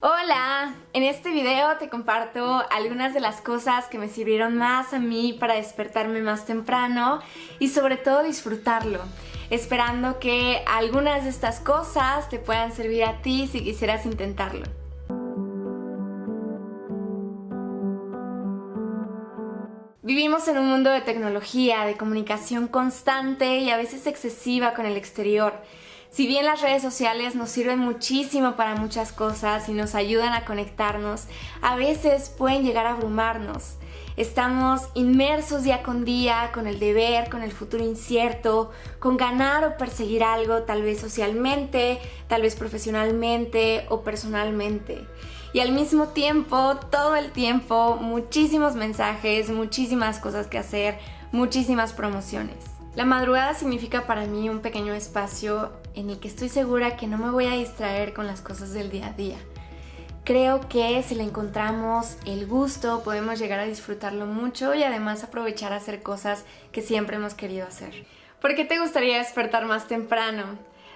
Hola, en este video te comparto algunas de las cosas que me sirvieron más a mí para despertarme más temprano y sobre todo disfrutarlo, esperando que algunas de estas cosas te puedan servir a ti si quisieras intentarlo. Vivimos en un mundo de tecnología, de comunicación constante y a veces excesiva con el exterior. Si bien las redes sociales nos sirven muchísimo para muchas cosas y nos ayudan a conectarnos, a veces pueden llegar a abrumarnos. Estamos inmersos día con día con el deber, con el futuro incierto, con ganar o perseguir algo, tal vez socialmente, tal vez profesionalmente o personalmente. Y al mismo tiempo, todo el tiempo, muchísimos mensajes, muchísimas cosas que hacer, muchísimas promociones. La madrugada significa para mí un pequeño espacio en el que estoy segura que no me voy a distraer con las cosas del día a día. Creo que si le encontramos el gusto, podemos llegar a disfrutarlo mucho y además aprovechar a hacer cosas que siempre hemos querido hacer. ¿Por qué te gustaría despertar más temprano?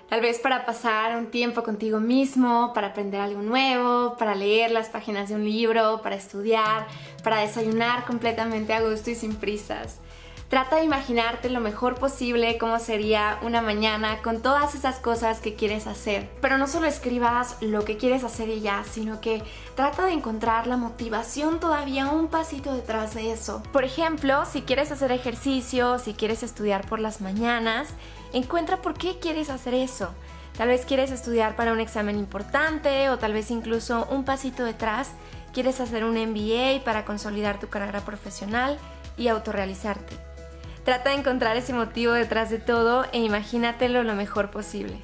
Tal vez para pasar un tiempo contigo mismo, para aprender algo nuevo, para leer las páginas de un libro, para estudiar, para desayunar completamente a gusto y sin prisas. Trata de imaginarte lo mejor posible cómo sería una mañana con todas esas cosas que quieres hacer. Pero no solo escribas lo que quieres hacer y ya, sino que trata de encontrar la motivación todavía un pasito detrás de eso. Por ejemplo, si quieres hacer ejercicio, si quieres estudiar por las mañanas, encuentra por qué quieres hacer eso. Tal vez quieres estudiar para un examen importante o tal vez incluso un pasito detrás, quieres hacer un MBA para consolidar tu carrera profesional y autorrealizarte. Trata de encontrar ese motivo detrás de todo e imagínatelo lo mejor posible.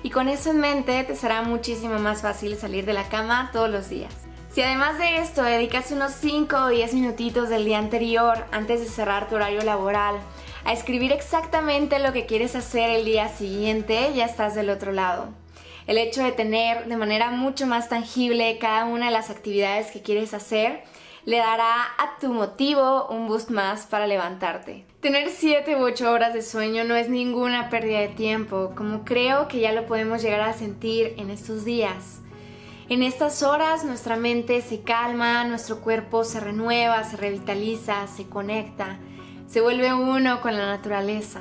Y con eso en mente te será muchísimo más fácil salir de la cama todos los días. Si además de esto dedicas unos 5 o 10 minutitos del día anterior, antes de cerrar tu horario laboral, a escribir exactamente lo que quieres hacer el día siguiente, ya estás del otro lado. El hecho de tener de manera mucho más tangible cada una de las actividades que quieres hacer le dará a tu motivo un boost más para levantarte. Tener 7 u 8 horas de sueño no es ninguna pérdida de tiempo, como creo que ya lo podemos llegar a sentir en estos días. En estas horas nuestra mente se calma, nuestro cuerpo se renueva, se revitaliza, se conecta, se vuelve uno con la naturaleza.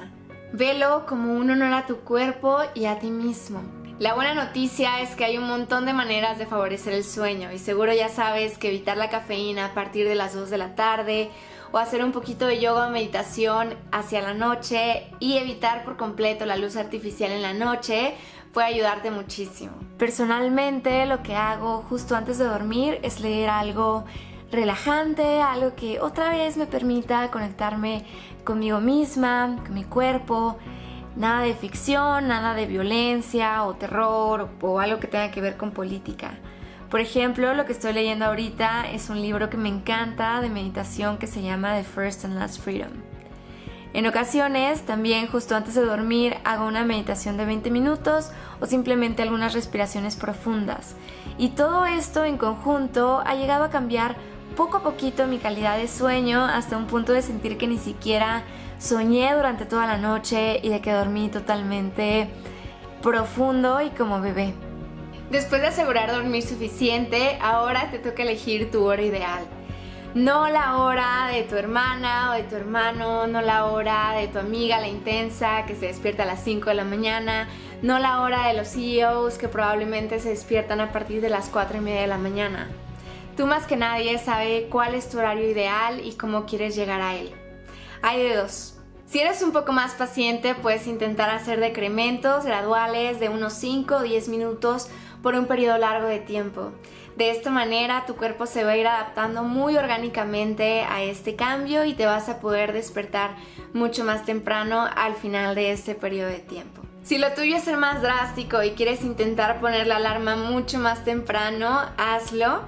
Velo como un honor a tu cuerpo y a ti mismo. La buena noticia es que hay un montón de maneras de favorecer el sueño y seguro ya sabes que evitar la cafeína a partir de las 2 de la tarde o hacer un poquito de yoga o meditación hacia la noche y evitar por completo la luz artificial en la noche puede ayudarte muchísimo. Personalmente lo que hago justo antes de dormir es leer algo relajante, algo que otra vez me permita conectarme conmigo misma, con mi cuerpo. Nada de ficción, nada de violencia o terror o algo que tenga que ver con política. Por ejemplo, lo que estoy leyendo ahorita es un libro que me encanta de meditación que se llama The First and Last Freedom. En ocasiones, también justo antes de dormir, hago una meditación de 20 minutos o simplemente algunas respiraciones profundas. Y todo esto en conjunto ha llegado a cambiar poco a poquito mi calidad de sueño hasta un punto de sentir que ni siquiera soñé durante toda la noche y de que dormí totalmente profundo y como bebé. Después de asegurar dormir suficiente, ahora te toca elegir tu hora ideal. No la hora de tu hermana o de tu hermano, no la hora de tu amiga, la intensa, que se despierta a las 5 de la mañana, no la hora de los CEOs que probablemente se despiertan a partir de las 4:30 de la mañana. Tú más que nadie sabes cuál es tu horario ideal y cómo quieres llegar a él. Hay de dos. Si eres un poco más paciente, puedes intentar hacer decrementos graduales de unos 5 o 10 minutos por un periodo largo de tiempo. De esta manera, tu cuerpo se va a ir adaptando muy orgánicamente a este cambio y te vas a poder despertar mucho más temprano al final de este periodo de tiempo. Si lo tuyo es ser más drástico y quieres intentar poner la alarma mucho más temprano, hazlo.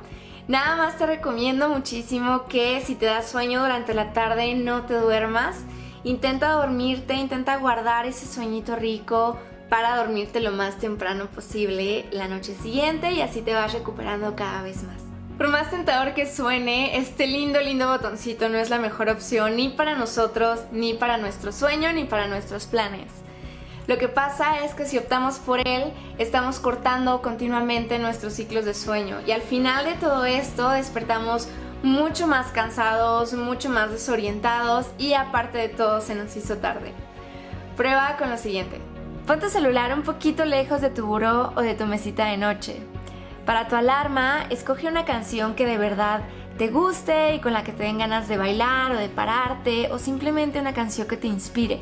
Nada más te recomiendo muchísimo que si te da sueño durante la tarde no te duermas. Intenta dormirte, intenta guardar ese sueñito rico para dormirte lo más temprano posible la noche siguiente y así te vas recuperando cada vez más. Por más tentador que suene, este lindo botoncito no es la mejor opción ni para nosotros, ni para nuestro sueño, ni para nuestros planes. Lo que pasa es que si optamos por él, estamos cortando continuamente nuestros ciclos de sueño y al final de todo esto despertamos mucho más cansados, mucho más desorientados y aparte de todo se nos hizo tarde. Prueba con lo siguiente. Pon tu celular un poquito lejos de tu buró o de tu mesita de noche. Para tu alarma, escoge una canción que de verdad te guste y con la que te den ganas de bailar o de pararte o simplemente una canción que te inspire.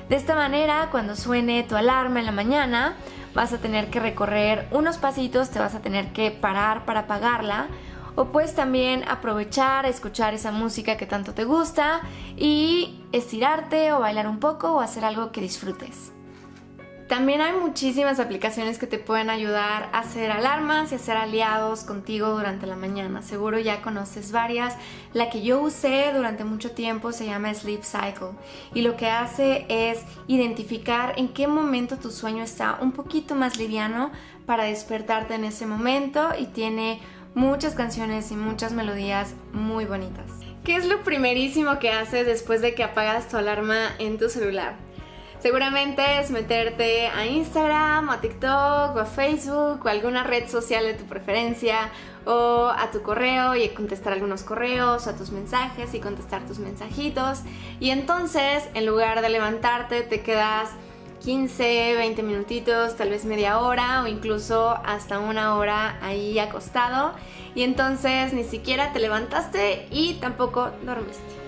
De esta manera, cuando suene tu alarma en la mañana, vas a tener que recorrer unos pasitos, te vas a tener que parar para apagarla, o puedes también aprovechar, escuchar esa música que tanto te gusta y estirarte o bailar un poco o hacer algo que disfrutes. También hay muchísimas aplicaciones que te pueden ayudar a hacer alarmas y a ser aliados contigo durante la mañana. Seguro ya conoces varias. La que yo usé durante mucho tiempo se llama Sleep Cycle y lo que hace es identificar en qué momento tu sueño está un poquito más liviano para despertarte en ese momento y tiene muchas canciones y muchas melodías muy bonitas. ¿Qué es lo primerísimo que haces después de que apagas tu alarma en tu celular? Seguramente es meterte a Instagram, o a TikTok, o a Facebook, o a alguna red social de tu preferencia, o a tu correo y contestar algunos correos, o a tus mensajes y contestar tus mensajitos. Y entonces, en lugar de levantarte, te quedas 15, 20 minutitos, tal vez media hora, o incluso hasta una hora ahí acostado. Y entonces ni siquiera te levantaste y tampoco dormiste.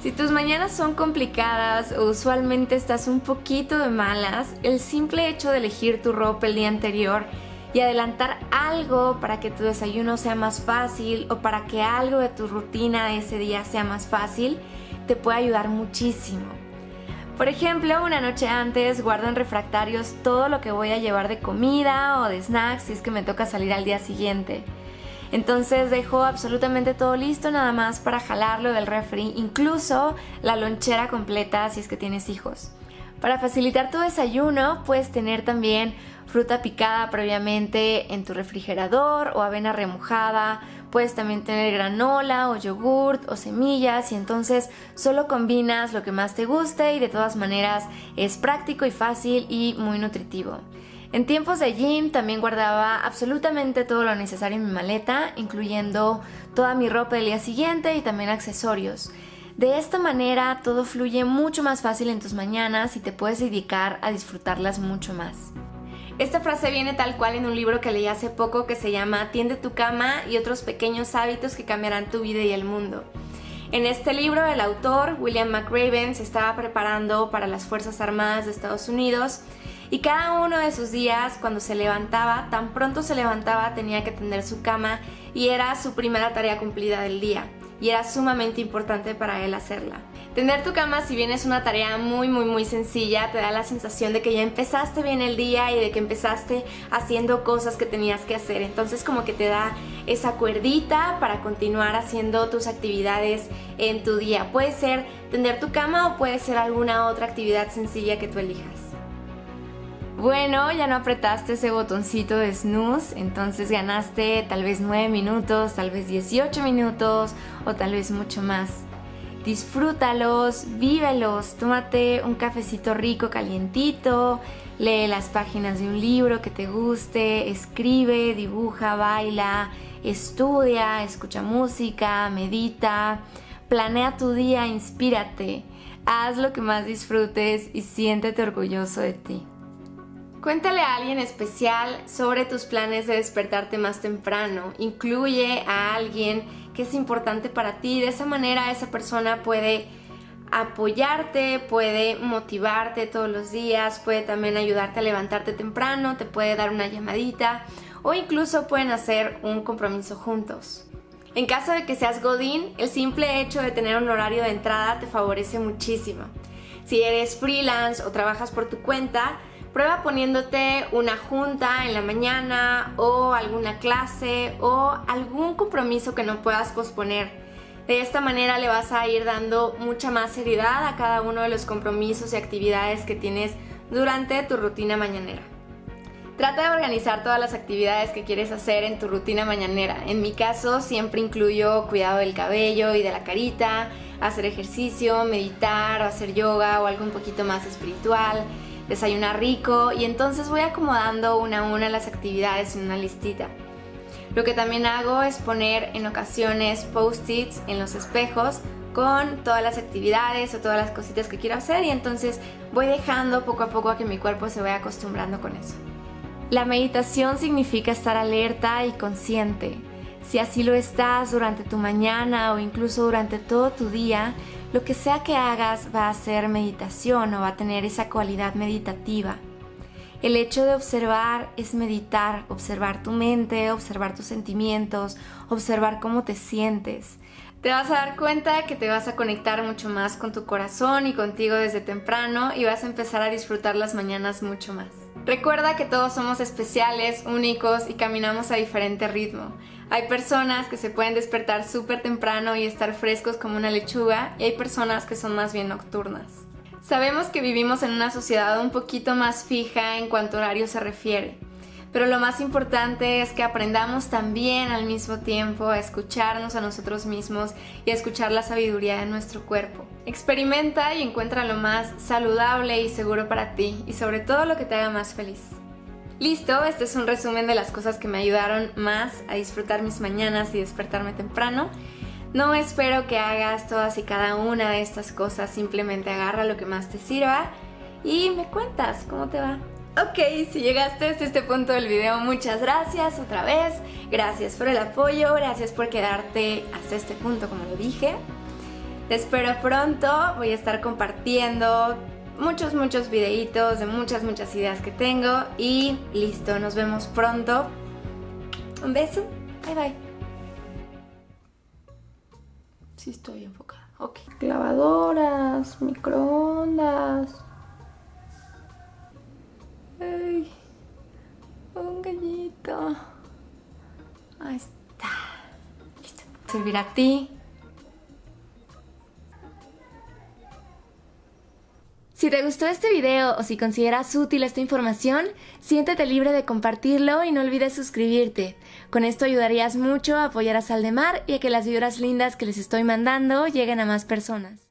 Si tus mañanas son complicadas o usualmente estás un poquito de malas, el simple hecho de elegir tu ropa el día anterior y adelantar algo para que tu desayuno sea más fácil o para que algo de tu rutina de ese día sea más fácil, te puede ayudar muchísimo. Por ejemplo, una noche antes guardo en refractarios todo lo que voy a llevar de comida o de snacks si es que me toca salir al día siguiente. Entonces dejo absolutamente todo listo nada más para jalarlo del refri, incluso la lonchera completa si es que tienes hijos. Para facilitar tu desayuno puedes tener también fruta picada previamente en tu refrigerador o avena remojada, puedes también tener granola o yogurt o semillas y entonces solo combinas lo que más te guste y de todas maneras es práctico y fácil y muy nutritivo. En tiempos de gym también guardaba absolutamente todo lo necesario en mi maleta, incluyendo toda mi ropa del día siguiente y también accesorios. De esta manera todo fluye mucho más fácil en tus mañanas y te puedes dedicar a disfrutarlas mucho más. Esta frase viene tal cual en un libro que leí hace poco que se llama Tiende tu cama y otros pequeños hábitos que cambiarán tu vida y el mundo. En este libro el autor, William McRaven, se estaba preparando para las Fuerzas Armadas de Estados Unidos y cada uno de sus días, cuando se levantaba, tan pronto se levantaba, tenía que tender su cama y era su primera tarea cumplida del día. Y era sumamente importante para él hacerla. Tender tu cama, si bien es una tarea muy sencilla, te da la sensación de que ya empezaste bien el día y de que empezaste haciendo cosas que tenías que hacer. Entonces como que te da esa cuerdita para continuar haciendo tus actividades en tu día. Puede ser tender tu cama o puede ser alguna otra actividad sencilla que tú elijas. Bueno, ya no apretaste ese botoncito de snooze, entonces ganaste tal vez 9 minutos, tal vez 18 minutos o tal vez mucho más. Disfrútalos, vívelos, tómate un cafecito rico calientito, lee las páginas de un libro que te guste, escribe, dibuja, baila, estudia, escucha música, medita, planea tu día, inspírate, haz lo que más disfrutes y siéntete orgulloso de ti. Cuéntale a alguien especial sobre tus planes de despertarte más temprano. Incluye a alguien que es importante para ti. De esa manera esa persona puede apoyarte, puede motivarte todos los días, puede también ayudarte a levantarte temprano, te puede dar una llamadita o incluso pueden hacer un compromiso juntos. En caso de que seas godín, el simple hecho de tener un horario de entrada te favorece muchísimo. Si eres freelance o trabajas por tu cuenta, prueba poniéndote una junta en la mañana o alguna clase o algún compromiso que no puedas posponer. De esta manera le vas a ir dando mucha más seriedad a cada uno de los compromisos y actividades que tienes durante tu rutina mañanera. Trata de organizar todas las actividades que quieres hacer en tu rutina mañanera. En mi caso siempre incluyo cuidado del cabello y de la carita, hacer ejercicio, meditar o hacer yoga o algo un poquito más espiritual. desayunar rico y entonces voy acomodando una a una las actividades en una listita. Lo que también hago es poner en ocasiones post-its en los espejos con todas las actividades o todas las cositas que quiero hacer y entonces voy dejando poco a poco a que mi cuerpo se vaya acostumbrando con eso. La meditación significa estar alerta y consciente. Si así lo estás durante tu mañana o incluso durante todo tu día, lo que sea que hagas va a ser meditación o va a tener esa cualidad meditativa. El hecho de observar es meditar, observar tu mente, observar tus sentimientos, observar cómo te sientes. Te vas a dar cuenta que te vas a conectar mucho más con tu corazón y contigo desde temprano y vas a empezar a disfrutar las mañanas mucho más. Recuerda que todos somos especiales, únicos y caminamos a diferente ritmo. Hay personas que se pueden despertar súper temprano y estar frescos como una lechuga y hay personas que son más bien nocturnas. Sabemos que vivimos en una sociedad un poquito más fija en cuanto a horario se refiere, pero lo más importante es que aprendamos también al mismo tiempo a escucharnos a nosotros mismos y a escuchar la sabiduría de nuestro cuerpo. Experimenta y encuentra lo más saludable y seguro para ti y sobre todo lo que te haga más feliz. Listo, este es un resumen de las cosas que me ayudaron más a disfrutar mis mañanas y despertarme temprano. No espero que hagas todas y cada una de estas cosas, simplemente agarra lo que más te sirva y me cuentas cómo te va. Ok, si llegaste hasta este punto del video, muchas gracias otra vez. Gracias por el apoyo, gracias por quedarte hasta este punto como lo dije. Te espero pronto, voy a estar compartiendo muchos videitos de muchas ideas que tengo y listo, nos vemos pronto. Un beso, bye bye. Sí estoy enfocada, ok. Lavadoras, microondas. Ay, un gallito. Ahí está. Listo. Servir a ti. Si te gustó este video o si consideras útil esta información, siéntete libre de compartirlo y no olvides suscribirte. Con esto ayudarías mucho a apoyar a Sal de Mar y a que las vibras lindas que les estoy mandando lleguen a más personas.